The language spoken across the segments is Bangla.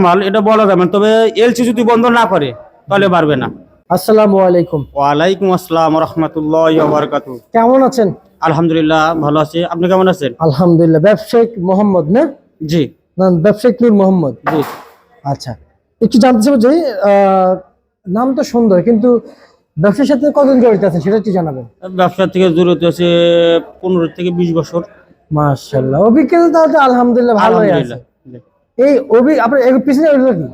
মাল এটা বলা যাবে না, তবে এলসি যদি বন্ধ না করে তাহলে পারবে না। আসসালামু আলাইকুম। ওয়ালাইকুম আসসালাম ওয়া রাহমাতুল্লাহি ওয়া বারাকাতুহু। কেমন আছেন? আলহামদুলিল্লাহ ভালো আছি, আপনি কেমন আছেন? আলহামদুলিল্লাহ। ব্যবসায়িক মোহাম্মদ না? জি না, ব্যবসায়িক নূর মোহাম্মদ। জি। আচ্ছা, একটু জানতে চাইবো যে নাম তো সুন্দর, কিন্তু ব্যবসার সাথে কতদিন জড়িত আছেন সেটা একটু জানাবেন। ব্যবসা থেকে জড়িত আছে 15 থেকে 20 বছর। মাশাআল্লাহ, অভিজ্ঞতা তাহলে আলহামদুলিল্লাহ ভালোই আছে। আলহামদুলিল্লাহ। এই আপনার এর পিছনে ওইগুলো কি?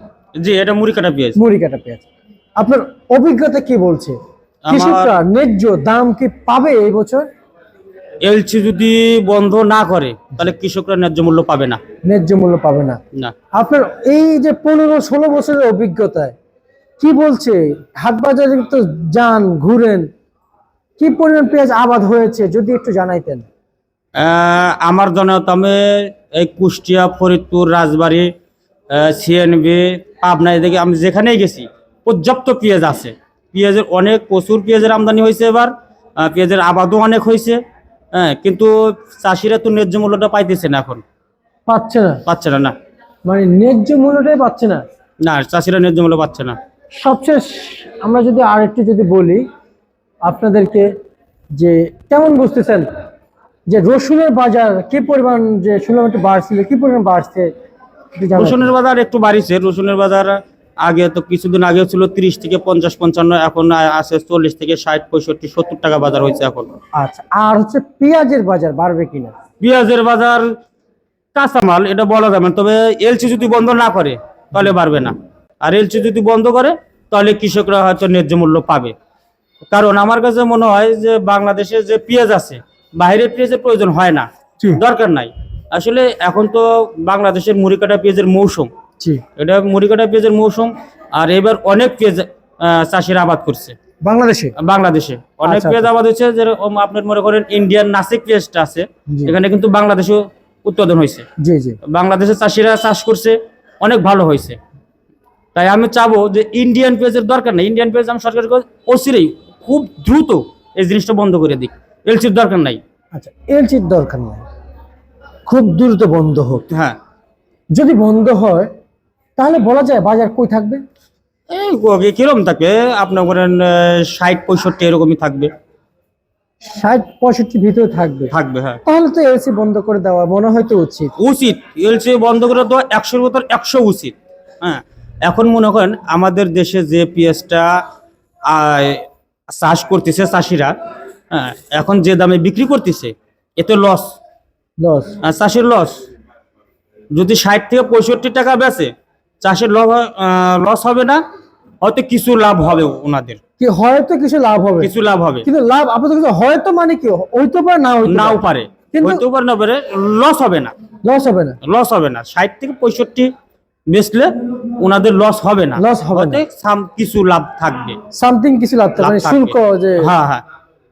জি, এটা মুড়ি কাটা পেঁয়াজ। মুড়ি কাটা পেঁয়াজ। আপনার অভিজ্ঞতা কি বলছে? কৃষকরা ন্যায্য দাম কি পাবে এই বছর? এলসি যদি বন্ধ না করে তাহলে কৃষকরা ন্যায্য মূল্য পাবে না। ন্যায্য মূল্য পাবে না। না। আপনার এই যে 15-16 বছরের অভিজ্ঞতায় কি বলছে? হাট বাজারে তো যান, ঘুরেন, কি পরিমাণ পেঁয়াজ আবাদ হয়েছে যদি একটু জানাইতেন। আমার জানাত আমি এই কুষ্টিয়া, ফরিদপুর, রাজবাড়ী, সিএনবি, পাবনা, এদিকে আমি যেখানেই গেছি পর্যাপ্ত পেঁয়াজ আছে। পেঁয়াজের প্রচুর পেঁয়াজের আমদানি হয়েছে এবার, পেঁয়াজের আবাদও অনেক হয়েছে। হ্যাঁ, কিন্তু চাষিরা তো ন্যায্য মূল্যটা পাইতেছে না, এখন পাচ্ছে না। না, মানে ন্যায্য মূল্যটাই পাচ্ছে না। না, চাষিরা ন্যায্য মূল্য পাচ্ছে না। সবশেষ আমরা যদি আরেকটু বলি আপনাদেরকে, যে কেমন বুঝতেছেন যে রসুনের বাজার কি পরিমাণ, যে শুনলাম একটু বাড়ছিল, কি পরিমাণ বাড়ছে একটু জানাবেন। রসুনের বাজার একটু বাড়িছে। রসুনের বাজার আগে তো কিছুদিন আগে ছিল 30 থেকে 50-55, এখন আছে 40 থেকে 60, 65, 70 টাকা বাজার হয়েছে এখন। আচ্ছা, আর হচ্ছে পেঁয়াজের বাজার বাড়বে কিনা? পেঁয়াজের বাজার কাঁচামাল এটা বলা যাবে না, তবে এলসি যদি বন্ধ না করে তাহলে পারবে না। আর এলসি যদি বন্ধ করে তাহলে কৃষকরা হয়তো ন্যায্য মূল্য পাবে। কারণ আমার কাছে মনে হয় যে বাংলাদেশে যে পেঁয়াজ আছে, বাইরের পেঁয়াজের প্রয়োজন হয় না, দরকার নাই। আসলে এখন তো বাংলাদেশের মুড়ি কাটা পেঁয়াজের মৌসুম, এটা মুড়ি কাটা পেঁয়াজের মৌসুম। আর এবার অনেক পেঁয়াজ চাষিরা আবাদ করছে বাংলাদেশে অনেক পেঁয়াজ আবাদ হচ্ছে। যেরকম আপনার মনে করেন ইন্ডিয়ান নাসিক পেঁয়াজটা আছে, এখানে কিন্তু বাংলাদেশে উৎপাদন হয়েছে। বাংলাদেশের চাষিরা চাষ করছে, অনেক ভালো হয়েছে। তাই আমি চাবো যে ইন্ডিয়ান পেঁয়াজের দরকার নেই। ইন্ডিয়ান পেঁয়াজ আমি সরকার অচিরেই খুব দ্রুত এই জিনিসটা বন্ধ করে দিক। এলসির দরকার নাই। আচ্ছা, এলসির দরকার নাই, খুব দ্রুত বন্ধ হোক। হ্যাঁ, যদি বন্ধ হয় তাহলে বলা যায় বাজার কই থাকবে? এই কিরকম থাকবে আপনার করেন 60-65 এরকমই থাকবে। 60-65 ভিতরে থাকবে। হ্যাঁ, তাহলে তো এলসি বন্ধ করে দেওয়া মনে হয় তো উচিত। এলসি বন্ধ করে দেওয়া 100-র ভিতর 100 উচিত। হ্যাঁ, এখন মনে করেন আমাদের দেশে যে পেঁয়াজটা চাষ করতেছে চাষিরা, হ্যাঁ, এখন যে দামে বিক্রি করতেছে এতে লস চাষের লস। যদি 60 থেকে 65 টাকা বেচে চাষের লস হবে না, হয়তো কিছু লাভ হবে ওনাদের। কি হয়তো কিছু লাভ হবে, কিন্তু লাভ আপাতত হয়তো মানে কি হইতে পারে, নাও পারে, হইতে পারে না পারে, লস হবে না। 60 থেকে 65 বেচলে ওনাদের লস হবে না, কিছু লাভ থাকবে, কিছু লাভ থাকবে, শুল্ক যে। হ্যাঁ,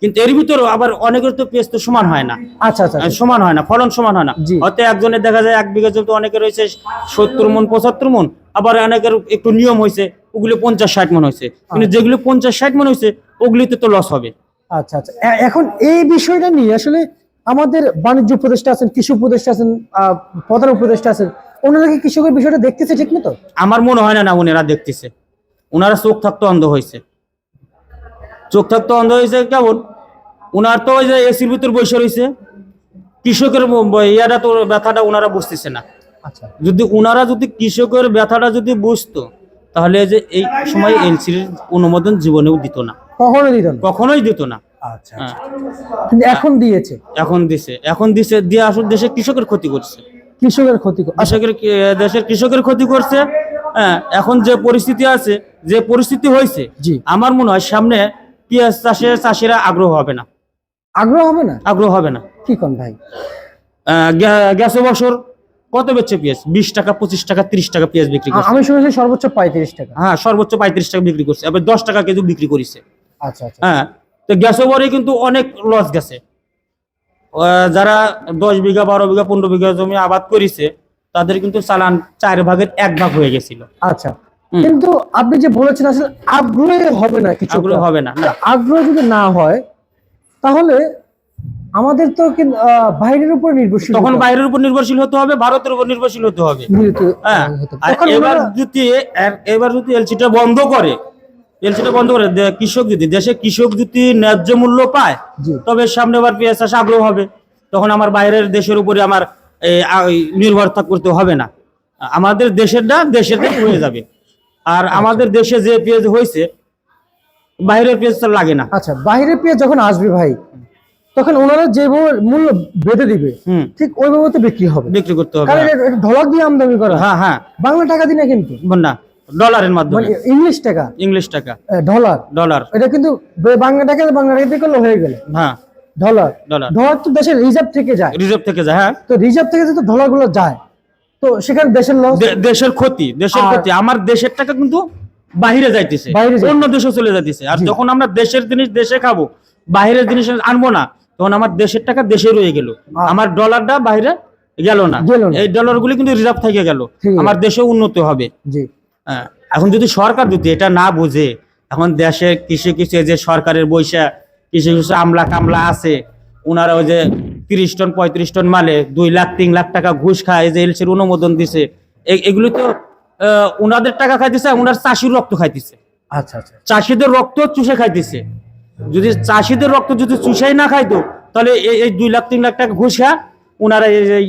কিন্তু এর ভিতরে আবার অনেকের তো পেঁয়াজ তো সমান হয় না। আচ্ছা, সমান হয় না, ফলন সমান হয় না। হয়তো একজনের দেখা যায় 1 বিঘা জমিতে অনেকের হয়েছে 70 মণ 75 মণ, আবার অনেকের একটু নিয়ম হয়েছে ওগুলি 50-60 মণ হয়েছে, কিন্তু যেগুলি 50-60 মণ হয়েছে ওগুলিতে তো লস হবে। আচ্ছা, এখন এই বিষয়টা নিয়ে আসলে আমাদের বাণিজ্য উপদেষ্টা আছেন, কৃষি উপদেষ্টা আছেন, প্রধান উপদেষ্টা আছেন, ওনারা কি কৃষকের বিষয়টা দেখতেছে ঠিক মতো? আমার মনে হয় না ওনারা দেখতেছে। ওনারা চোখ থাকতো অন্ধ হয়েছে। কেমন ওনার তো ওই যে এসির ভিতর বসে রয়েছে, কৃষকের ইয়াটা তো ব্যথাটা ওনারা বুঝতেছে না। আচ্ছা, যদি কৃষকের ব্যথাটা যদি বুঝতো তাহলে যে এই সময় এলসির অনুমোদন জীবনেও দিত না, কখনোই দিত না। আচ্ছা, কিন্তু এখন দিছে দিয়ে আসলে দেশের কৃষকের ক্ষতি করছে, দেশের কৃষকের ক্ষতি করছে। হ্যাঁ, এখন যে পরিস্থিতি আছে, যে পরিস্থিতি হয়েছে, আমার মনে হয় সামনে পেঁয়াজ চাষিরা আগ্রহ হবে না। কি কোন ভাই? গেছে বছর কত বেচছে পেঁয়াজ? 20 টাকা, 25 টাকা, 30 টাকা পেঁয়াজ বিক্রি করছে। আমি শুনেছি সর্বোচ্চ 35 টাকা। হ্যাঁ, সর্বোচ্চ 35 টাকা বিক্রি করছে, আবার 10 টাকা কেজি বিক্রি করেছে। আচ্ছা, হ্যাঁ, তো গেছে বরে কিন্তু অনেক লস গেছে। যারা 10 বিঘা, 12 বিঘা, 15 বিঘা জমি আবাদ করেছে তাদের কিন্তু চালান 4 ভাগের 1 ভাগ হয়ে গেছিল। আচ্ছা, কিন্তু আপনি যে বলেছেন আসলে আগ্রহ হবে না, কিছু আগ্রহ হবে না। আগ্রহ যদি না হয় তাহলে আমাদের তো কিন্তু বাইরের উপর নির্ভরশীল তখন হতে হবে। বাইরের উপর নির্ভরশীল হতে হবে, ভারতের উপর নির্ভরশীল হতে হবে। হ্যাঁ, হতে হবে। আর তখন এবার যদি এলসিটা বন্ধ করে, কৃষক যদি ন্যায্য মূল্য পায়, জি। তবে সামনে আবার পেঁয়াজ চাষ আগ্রহ হবে। তখন আমার বাইরের দেশের উপরে আমার নির্ভর করতে হবে না। আমাদের দেশেরটা হয়ে যাবে। আর আমাদের দেশে যে পেঁয়াজ হয়েছে, বাইরের পেঁয়াজ তো লাগে না। আচ্ছা, বাইরের পেঁয়াজ যখন আসবে ভাই, তখন ওনারা যে মূল্য বেঁধে দিবে, হুম, ঠিক ওই বাবদে বিক্রি হবে, বিক্রি করতে হবে। কারণ এটা ঢলাক দিয়ে আমদানি করা, হ্যাঁ হ্যাঁ, বাংলা টাকা দিয়ে না কিন্তু, না, ডলারের মানে মাধ্যমে, ইংলিশ টাকা, ইংলিশ টাকা, ডলার। ডলার। এটা কিন্তু বাংলা টাকা দিয়ে করলে হয়ে গেল হ্যাঁ, ডলার। ডলার ডলার তো দেশের রিজার্ভ থেকে যায়, রিজার্ভ থেকে যায়। হ্যাঁ, তো রিজার্ভ থেকে যদি ডলার গুলো যায়, তো সেখানে দেশের লস, দেশের ক্ষতি, দেশের ক্ষতি। আমার দেশের টাকা কিন্তু বাইরে যাইতেছে, বাইরে যাইতেছে। অন্য দেশে চলে যাইতেছে। আর জি। যখন আমরা দেশের জিনিস দেশে খাবো, বাইরের জিনিস আনবো না, তখন আমার দেশের টাকা দেশে রয়ে গেল, আমার ডলারটা বাইরে গেল না। গেল না। এই ডলার গুলি কিন্তু রিজার্ভ থেকে গেল, ঠিক আছে। আমার দেশে উন্নতি হবে। জি। হ্যাঁ, এখন যদি সরকার যদি এটা না বুঝে, এখন দেশে কিছু কিছু এই যে সরকারের বৈশা কিছু কিছু আমলা কামলা আছে, ওনারা ওই যে 30 টন 35 টন মালে 2 লাখ 3 লাখ টাকা ঘুষ খায়, এই যে এলসির অনুমোদন দিছে, এগুলি তো ওনাদের টাকা খাইতেছে, ওনার চাষির রক্ত খাইতেছে, আচ্ছা আচ্ছা, চাষিদের রক্ত চুষে খাইতেছে। যদি চাষিদের রক্ত যদি চুষাই না খাইতো, তাহলে এই 2 লাখ 3 লাখ টাকা ঘুষ খা ওনারা এই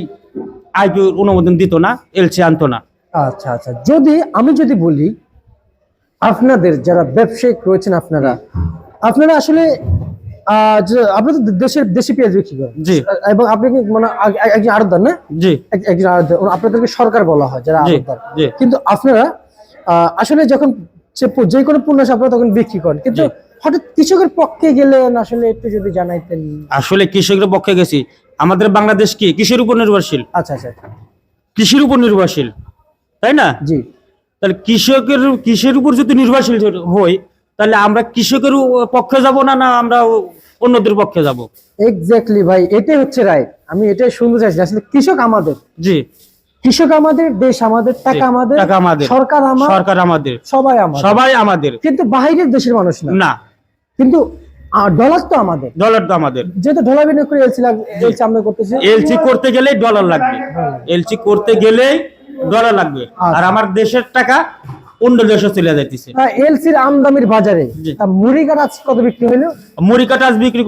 আইপি অনুমোদন দিত না, এলসি আনতো না। আচ্ছা আচ্ছা। আমি যদি বলি, আপনাদের যারা ব্যবসায়িক রয়েছেন, আপনারা আসলে আপনাদের দেশি পেঁয়াজ বিক্রি করেন, জি। এবং আপনি কি মানে একজন আড়তদার না? জি, একজন আড়তদার, আপনাদেরকে সরকার বলা হয় যারা জি, আড়তদার, জি। কিন্তু আপনারা আসলে যখন যে কোনো পণ্য আপনারা তখন বিক্রি করেন, কিন্তু জি। হঠাৎ কৃষকের পক্ষে গেলেন, আসলে একটু যদি জানাইতেন। আসলে কৃষকের পক্ষে গেছি। আমাদের বাংলাদেশ কি কৃষির উপর নির্ভরশীল, আচ্ছা আচ্ছা, কৃষির উপর নির্ভরশীল, তাই না? জি। তাহলে কৃষির উপর যদি নির্ভরশীল হই, তাহলে আমরা কৃষকের পক্ষে যাব না, না আমরা অন্যদের পক্ষে যাব? এক্স্যাক্টলি ভাই, এটাই হচ্ছে রাইট। আমি এটাই শুনতে চাইছি, আসলে কৃষক আমাদের, জি, কৃষক আমাদের, দেশ আমাদের, টাকা আমাদের, টাকা আমাদের, সরকার আমাদের, সবাই আমাদের, সবাই আমাদের। কিন্তু বাইরের দেশের মানুষ না। না, কিন্তু ডলার তো আমাদের, ডলার তো আমাদের। যেহেতু ডলার বিনিয়োগ করে এলসি আমদানি করতেছে, এলসি করতে গেলেই ডলার লাগবে, এলসি করতে গেলেই ডলার লাগবে। আচ্ছা। আর আমার দেশের টাকা অন্য দেশে চলে যাইতেছে। এলসির আমদানির বাজারে জি। মুড়ি কাঠ আজকে কত বিক্রি হলো? মুড়ি কাটা বিক্রি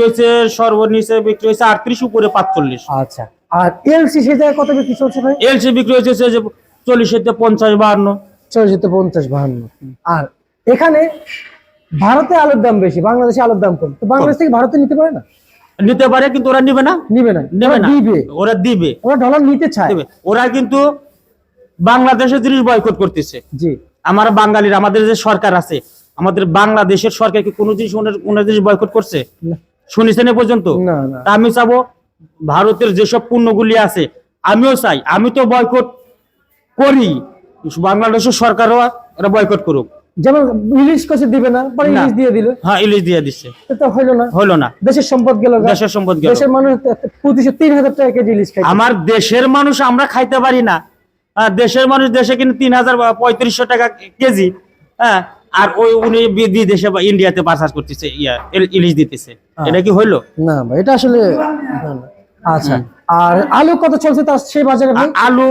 হয়েছে সর্বনিচে বিক্রি হয়েছে 38, উপরে 45। আচ্ছা, আর এলসি সে জায়গায় কত বিক্রি চলছে ভাই? এলসি বিক্রি হয়েছে যে 40 থেকে 50, 52। 40-50-52। আর এখানে ভারতে আলুর দাম বেশি, বাংলাদেশে আলুর দাম কম, তো বাংলাদেশ থেকে ভারতে নিতে পারে না? নিতে পারে, কিন্তু ওরা নিবে না, নিবে না, নেবে না, দিবে, ওরা দিবে, ওরা ডলার নিতে চায়। দেবে। ওরা কিন্তু বাংলাদেশের জিনিস বয়কট করতেছে। জি। আমার বাঙালির, আমাদের যে সরকার আছে, আমাদের বাংলাদেশের সরকার কি কোনো জিনিস ওনার জিনিস বয়কট করছে? না। শুনেছেন এ পর্যন্ত? না না। তা আমি চাবো ভারতের যেসব পণ্যগুলি আছে, আমিও চাই, আমি তো বয়কট করি, বাংলাদেশের সরকারও এরা বয়কট করুক। যেমন ইলিশ কষে দিবে না, পরে না। ইলিশ দিয়ে দিল, হ্যাঁ, ইলিশ দিয়ে দিচ্ছে, এটা হইলো না, হলো না, দেশের সম্পদ গেল, দেশের সম্পদ গেল। দেশের মানুষ প্রতিশোধ 3000 টাকা কেজি ইলিশ খায়। আমার দেশের মানুষ আমরা খাইতে পারি না, দেশের মানুষ দেশে কিন্তু 3000-3500 টাকা কেজি। হ্যাঁ, আর উনি বিদেশে বা ইন্ডিয়াতে পাচার করতেছে, ইলিশ দিতেছে। এটা কি হইলো? না ভাই, এটা আসলে না, না। আচ্ছা, আর আলু কত চলছে তার সেই বাজারে ভাই? আলু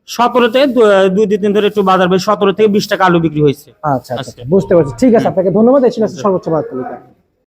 17 থেকে 2-3 ধরে একটু বাজার বেশ, 17 থেকে 20 টাকা আলু বিক্রি হয়েছে। আচ্ছা আচ্ছা, বুঝতে পারছি। ঠিক আছে, আপনাকে ধন্যবাদ। এই ছিল সর্বোচ্চ বার্তা।